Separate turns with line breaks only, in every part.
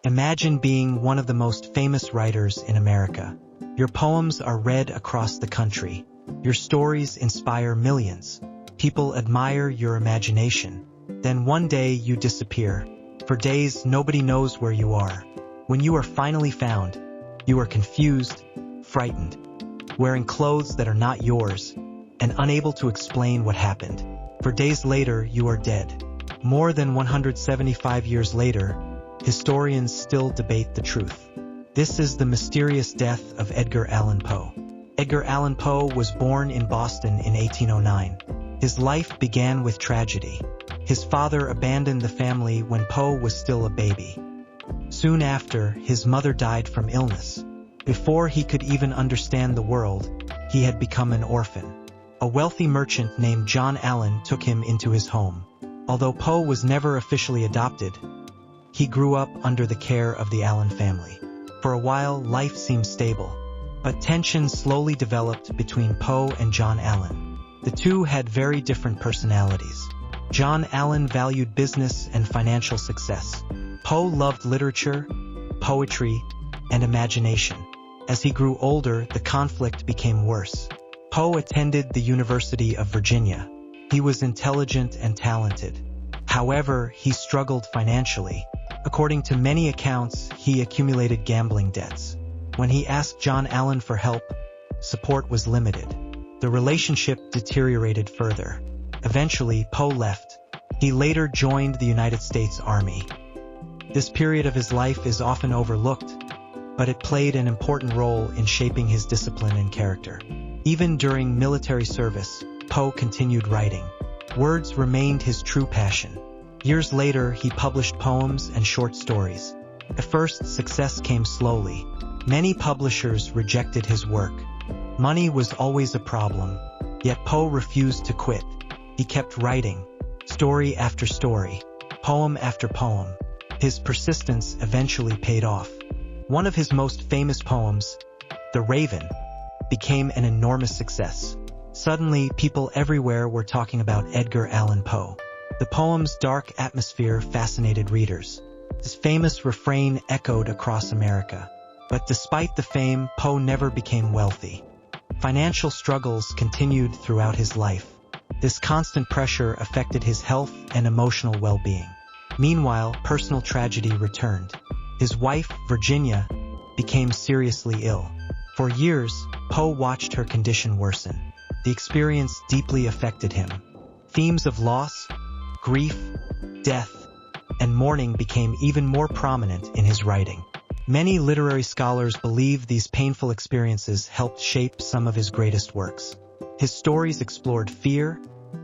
Imagine being one of the most famous writers in America. Your poems are read across the country. Your stories inspire millions. People admire your imagination. Then one day you disappear. For days, nobody knows where you are. When you are finally found, you are confused, frightened, wearing clothes that are not yours, and unable to explain what happened. For days later, you are dead. More than 175 years later, historians still debate the truth. This is the mysterious death of Edgar Allan Poe. Edgar Allan Poe was born in Boston in 1809. His life began with tragedy. His father abandoned the family when Poe was still a baby. Soon after, his mother died from illness. Before he could even understand the world, he had become an orphan. A wealthy merchant named John Allan took him into his home. Although Poe was never officially adopted, he grew up under the care of the Allan family. For a while, life seemed stable, but tension slowly developed between Poe and John Allan. The two had very different personalities. John Allan valued business and financial success. Poe loved literature, poetry, and imagination. As he grew older, the conflict became worse. Poe attended the University of Virginia. He was intelligent and talented. However, he struggled financially. According to many accounts, he accumulated gambling debts. When he asked John Allan for help, support was limited. The relationship deteriorated further. Eventually, Poe left. He later joined the United States Army. This period of his life is often overlooked, but it played an important role in shaping his discipline and character. Even during military service, Poe continued writing. Words remained his true passion. Years later, he published poems and short stories. At first, success came slowly. Many publishers rejected his work. Money was always a problem, yet Poe refused to quit. He kept writing, story after story, poem after poem. His persistence eventually paid off. One of his most famous poems, The Raven, became an enormous success. Suddenly, people everywhere were talking about Edgar Allan Poe. The poem's dark atmosphere fascinated readers. His famous refrain echoed across America. But despite the fame, Poe never became wealthy. Financial struggles continued throughout his life. This constant pressure affected his health and emotional well-being. Meanwhile, personal tragedy returned. His wife, Virginia, became seriously ill. For years, Poe watched her condition worsen. The experience deeply affected him. Themes of loss, grief, death, and mourning became even more prominent in his writing. Many literary scholars believe these painful experiences helped shape some of his greatest works. His stories explored fear,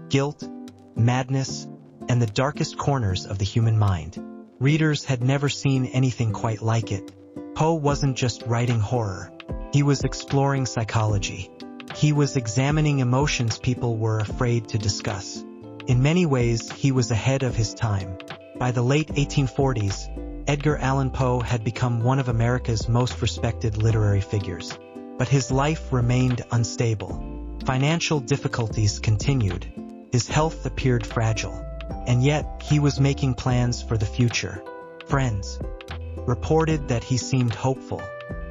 guilt, madness, and the darkest corners of the human mind. Readers had never seen anything quite like it. Poe wasn't just writing horror. He was exploring psychology. He was examining emotions people were afraid to discuss. In many ways, he was ahead of his time. By the late 1840s, Edgar Allan Poe had become one of America's most respected literary figures. But his life remained unstable. Financial difficulties continued. His health appeared fragile. And yet, he was making plans for the future. Friends reported that he seemed hopeful.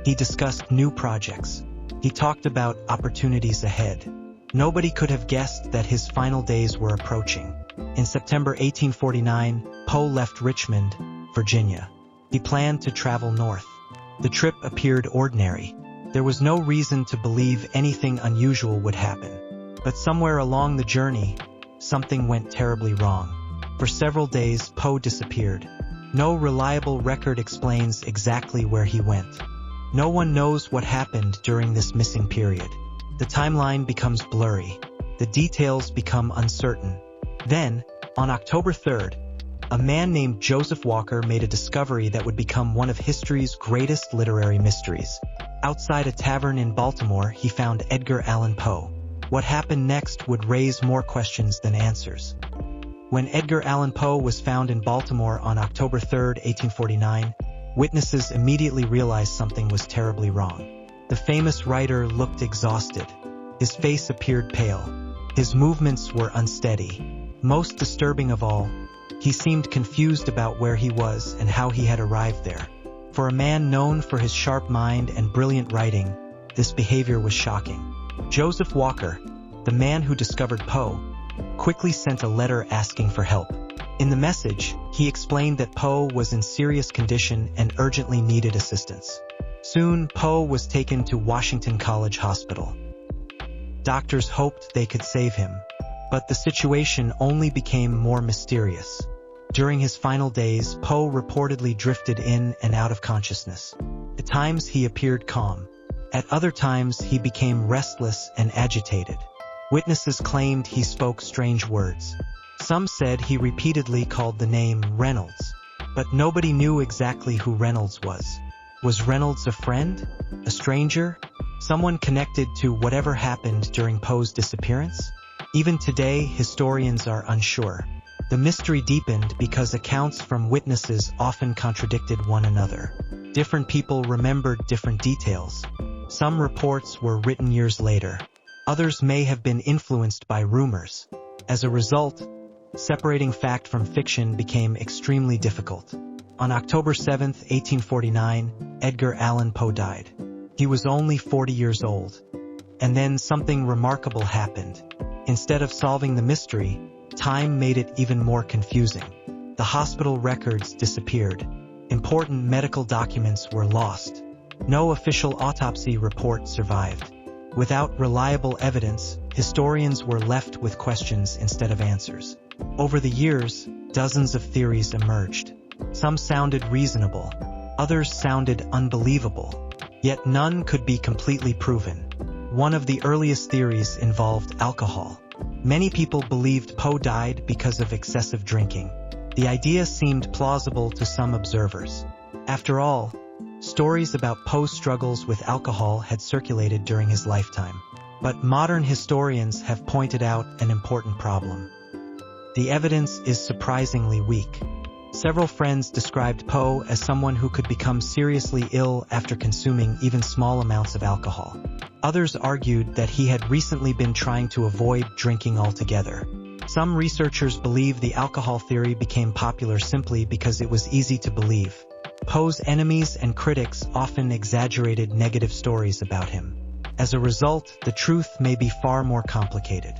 He discussed new projects. He talked about opportunities ahead. Nobody could have guessed that his final days were approaching. In September 1849, Poe left Richmond, Virginia. He planned to travel north. The trip appeared ordinary. There was no reason to believe anything unusual would happen. But somewhere along the journey, something went terribly wrong. For several days, Poe disappeared. No reliable record explains exactly where he went. No one knows what happened during this missing period. The timeline becomes blurry. The details become uncertain. Then, on October 3rd, a man named Joseph Walker made a discovery that would become one of history's greatest literary mysteries. Outside a tavern in Baltimore, he found Edgar Allan Poe. What happened next would raise more questions than answers. When Edgar Allan Poe was found in Baltimore on October 3, 1849, witnesses immediately realized something was terribly wrong. The famous writer looked exhausted. His face appeared pale. His movements were unsteady. Most disturbing of all, He seemed confused about where he was and how he had arrived there. For a man known for his sharp mind and brilliant writing, this behavior was shocking. Joseph Walker, the man who discovered Poe, quickly sent a letter asking for help. In the message, he explained that Poe was in serious condition and urgently needed assistance. Soon, Poe was taken to Washington College Hospital. Doctors hoped they could save him, but the situation only became more mysterious. During his final days, Poe reportedly drifted in and out of consciousness. At times he appeared calm. At other times he became restless and agitated. Witnesses claimed he spoke strange words. Some said he repeatedly called the name Reynolds, but nobody knew exactly who Reynolds was. Was Reynolds a friend? A stranger? Someone connected to whatever happened during Poe's disappearance? Even today, historians are unsure. The mystery deepened because accounts from witnesses often contradicted one another. Different people remembered different details. Some reports were written years later. Others may have been influenced by rumors. As a result, separating fact from fiction became extremely difficult. On October 7, 1849, Edgar Allan Poe died. He was only 40 years old. And then something remarkable happened. Instead of solving the mystery, time made it even more confusing. The hospital records disappeared. Important medical documents were lost. No official autopsy report survived. Without reliable evidence, historians were left with questions instead of answers. Over the years, dozens of theories emerged. Some sounded reasonable, others sounded unbelievable, yet none could be completely proven. One of the earliest theories involved alcohol. Many people believed Poe died because of excessive drinking. The idea seemed plausible to some observers. After all, stories about Poe's struggles with alcohol had circulated during his lifetime. But modern historians have pointed out an important problem. The evidence is surprisingly weak. Several friends described Poe as someone who could become seriously ill after consuming even small amounts of alcohol. Others argued that he had recently been trying to avoid drinking altogether. Some researchers believe the alcohol theory became popular simply because it was easy to believe. Poe's enemies and critics often exaggerated negative stories about him. As a result, the truth may be far more complicated.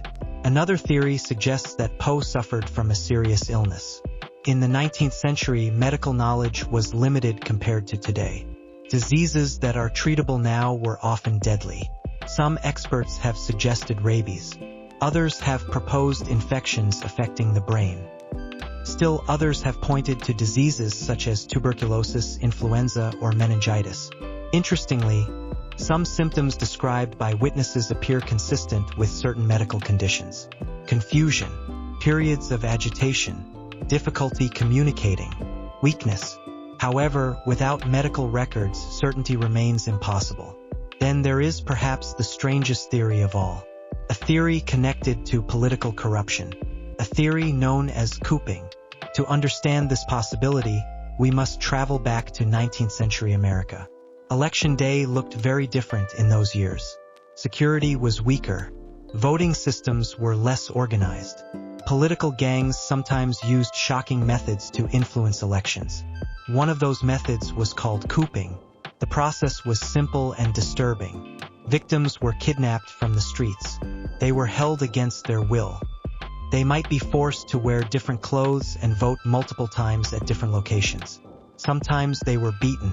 Another theory suggests that Poe suffered from a serious illness. In the 19th century, medical knowledge was limited compared to today. Diseases that are treatable now were often deadly. Some experts have suggested rabies. Others have proposed infections affecting the brain. Still others have pointed to diseases such as tuberculosis, influenza, or meningitis. Interestingly, some symptoms described by witnesses appear consistent with certain medical conditions. Confusion, periods of agitation, difficulty communicating, weakness. However, without medical records, certainty remains impossible. Then there is perhaps the strangest theory of all. A theory connected to political corruption. A theory known as Cooping. To understand this possibility, we must travel back to 19th century America. Election day looked very different in those years. Security was weaker. Voting systems were less organized. Political gangs sometimes used shocking methods to influence elections. One of those methods was called cooping. The process was simple and disturbing. Victims were kidnapped from the streets. They were held against their will. They might be forced to wear different clothes and vote multiple times at different locations. Sometimes they were beaten.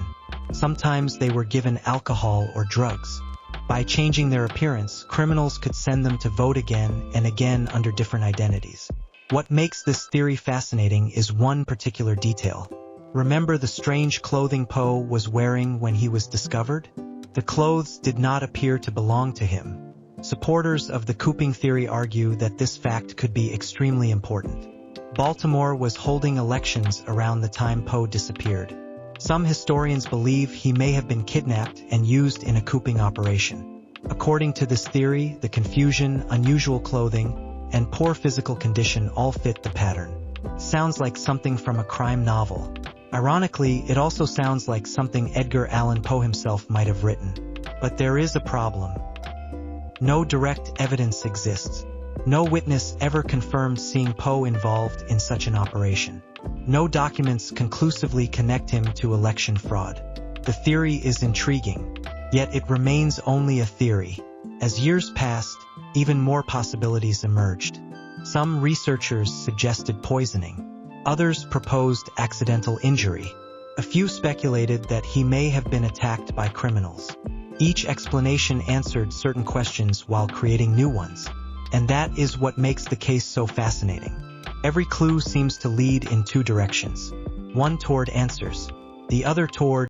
Sometimes they were given alcohol or drugs. By changing their appearance, criminals could send them to vote again and again under different identities. What makes this theory fascinating is one particular detail. Remember the strange clothing Poe was wearing when he was discovered? The clothes did not appear to belong to him. Supporters of the Cooping theory argue that this fact could be extremely important. Baltimore was holding elections around the time Poe disappeared. Some historians believe he may have been kidnapped and used in a cooping operation. According to this theory, the confusion, unusual clothing, and poor physical condition all fit the pattern. Sounds like something from a crime novel. Ironically, it also sounds like something Edgar Allan Poe himself might have written. But there is a problem. No direct evidence exists. No witness ever confirmed seeing Poe involved in such an operation. No documents conclusively connect him to election fraud. The theory is intriguing, yet it remains only a theory. As years passed, even more possibilities emerged. Some researchers suggested poisoning. Others proposed accidental injury. A few speculated that he may have been attacked by criminals. Each explanation answered certain questions while creating new ones. And that is what makes the case so fascinating. Every clue seems to lead in two directions. One toward answers, the other toward